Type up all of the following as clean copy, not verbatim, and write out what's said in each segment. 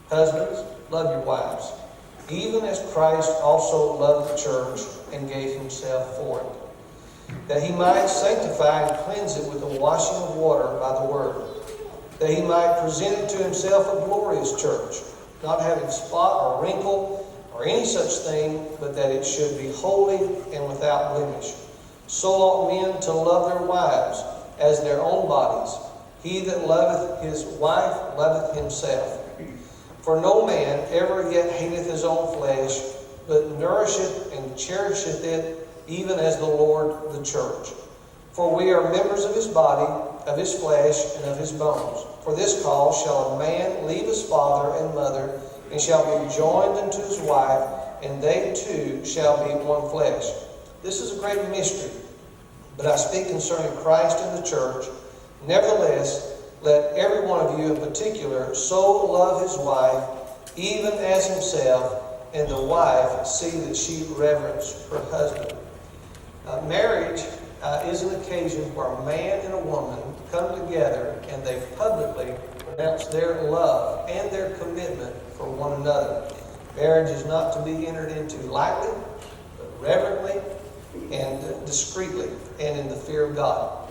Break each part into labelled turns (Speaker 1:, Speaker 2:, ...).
Speaker 1: Husbands, love your wives, even as Christ also loved the church and gave himself for it, that he might sanctify and cleanse it with the washing of water by the word, that he might present it to himself a glorious church, not having spot or wrinkle or any such thing, but that it should be holy and without blemish. So ought men to love their wives as their own bodies. He that loveth his wife loveth himself. For no man ever yet hateth his own flesh, but nourisheth and cherisheth it, even as the Lord the church. For we are members of his body, of his flesh, and of his bones. For this cause shall a man leave his father and mother, and shall be joined unto his wife, and they two shall be one flesh. This is a great mystery, but I speak concerning Christ and the church. Nevertheless, let every one of you in particular so love his wife, even as himself, and the wife see that she reverence her husband. Marriage is an occasion where a man and a woman come together and they publicly pronounce their love and their commitment for one another. Marriage is not to be entered into lightly, but reverently and discreetly and in the fear of God.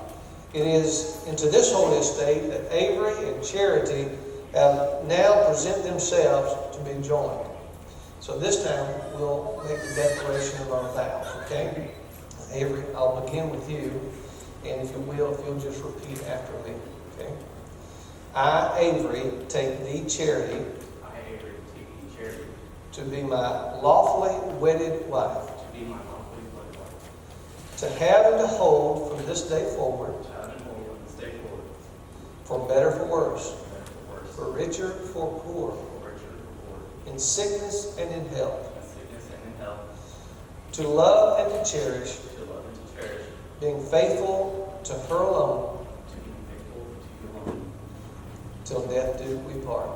Speaker 1: It is into this holy estate that Avery and Charity have now present themselves to be joined. So this time we'll make the declaration of our vows, okay? Avery, I'll begin with you, and if you'll just repeat after me, okay? I, Avery, take thee, Charity, to be my lawfully wedded wife, to have and to hold from this day forward, for better, for worse, for richer, for poor, in sickness and in health, to love and to cherish, being faithful to her alone, till death do we part.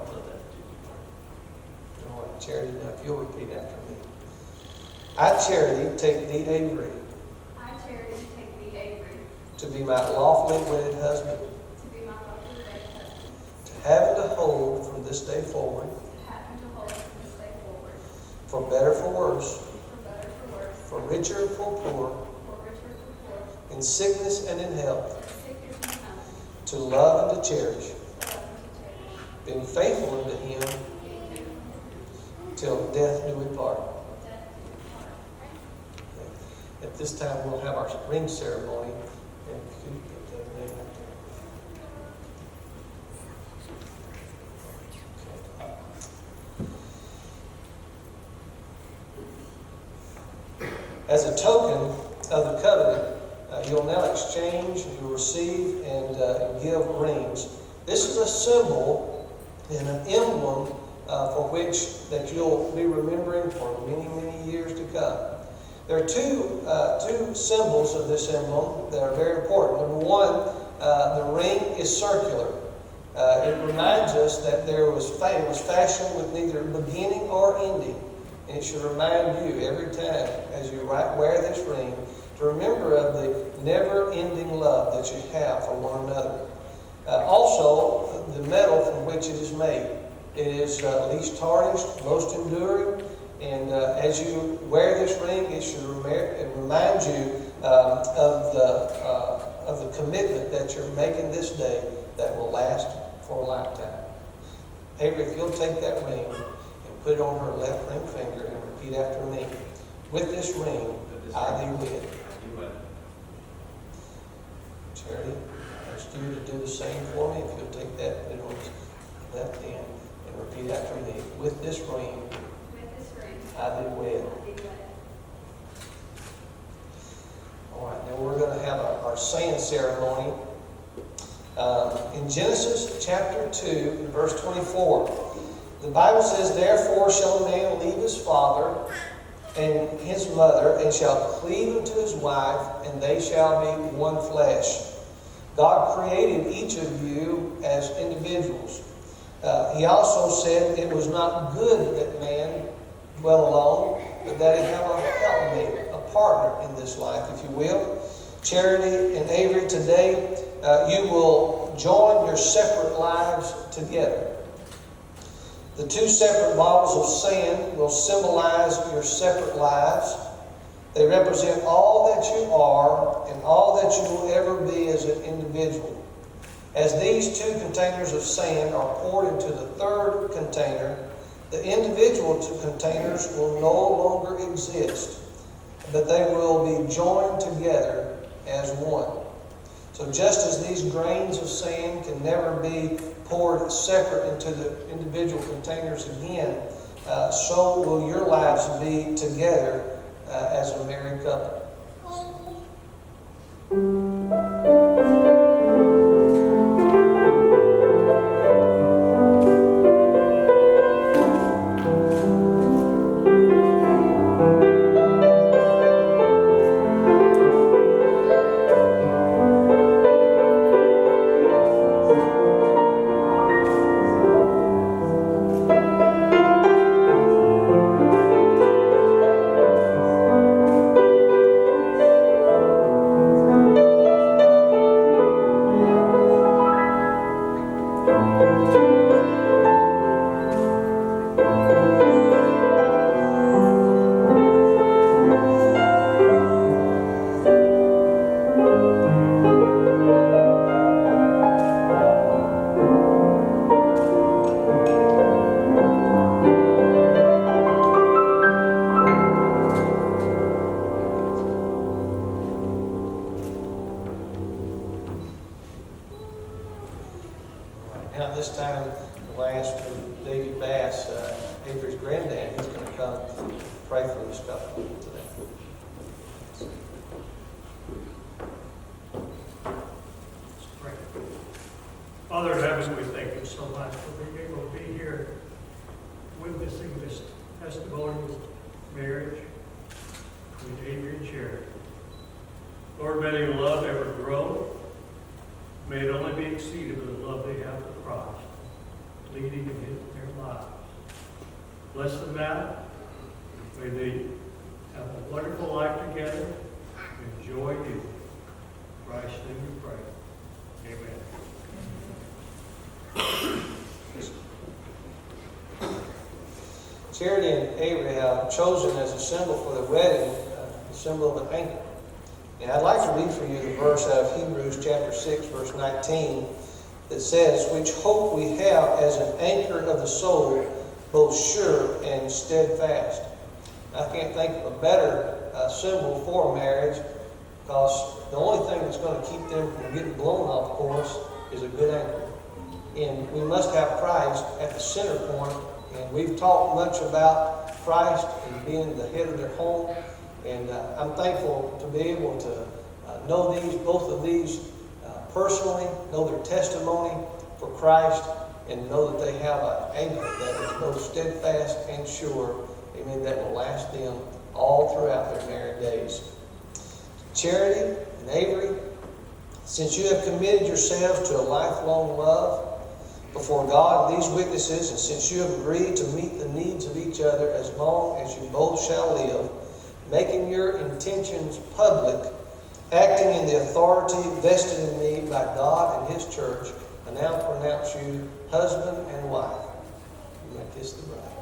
Speaker 1: All right, Charity, now if you'll repeat after me. I, Charity, take thee, Avery, to be my lawfully wedded husband, to have and to hold from this day forward, for better, for worse, for richer, for poor, in sickness and in health, to love and to cherish, being faithful unto him, till death do we part. At this time we'll have our ring ceremony. As a token of the covenant, you'll now exchange, you'll receive, and give rings. This is a symbol and an emblem for which that you'll be remembering for many, many years to come. There are two symbols of this emblem that are very important. Number one, the ring is circular. It reminds us that it was fashioned with neither beginning or ending. And it should remind you every time as you wear this ring to remember of the never-ending love that you have for one another. Also, the metal from which it is made. It is least tarnished, most enduring, and as you wear this ring, it should remind you of the commitment that you're making this day that will last for a lifetime. Avery, if you'll take that ring and put it on her left ring finger and repeat after me. With this ring, I thee wed. Charity, I ask you to do the same for me. If you'll take that, put it on his left hand and repeat after me. With this ring, I thee wed. All right, now we're going to have our saying ceremony. In Genesis chapter 2, verse 24, the Bible says, "Therefore shall a man leave his father and his mother, and shall cleave unto his wife, and they shall be one flesh." God created each of you as individuals. He also said it was not good that man dwell alone, but that he have a helpmate, a partner in this life, if you will. Charity and Avery, today you will join your separate lives together. The two separate balls of sand will symbolize your separate lives. They represent all that you are and all that you will ever be as an individual. As these two containers of sand are poured into the third container, the individual two containers will no longer exist, but they will be joined together as one. So just as these grains of sand can never be poured separate into the individual containers again, so will your lives be together as a married couple. Now this time, we'll ask Davey Bass, Avery's granddad, who's going to come pray for this couple today.
Speaker 2: Let's pray. Father in heaven, we thank you so much for being able to be here witnessing this testimony of marriage between Avery and Sherry. Lord, may your love ever grow. May it only be exceeded with the love they have for Christ, leading them into their lives. Bless them now. May they have a wonderful life together. Enjoy you. In Christ's name we pray. Amen.
Speaker 1: Charity and Avery have chosen as a symbol for the wedding the symbol of an anchor. And I'd like to read for you the verse out of Hebrews chapter 6, verse 19, that says, "Which hope we have as an anchor of the soul, both sure and steadfast." I can't think of a better symbol for marriage, because the only thing that's going to keep them from getting blown off course is a good anchor. And we must have Christ at the center point. And we've talked much about Christ and being the head of their home. And I'm thankful to be able to know both of these personally, know their testimony for Christ, and know that they have an anchor that is both steadfast and sure, amen, that will last them all throughout their married days. Charity and Avery, since you have committed yourselves to a lifelong love before God and these witnesses, and since you have agreed to meet the needs of each other as long as you both shall live, making your intentions public, acting in the authority vested in me by God and His church, I now pronounce you husband and wife. You may kiss the bride.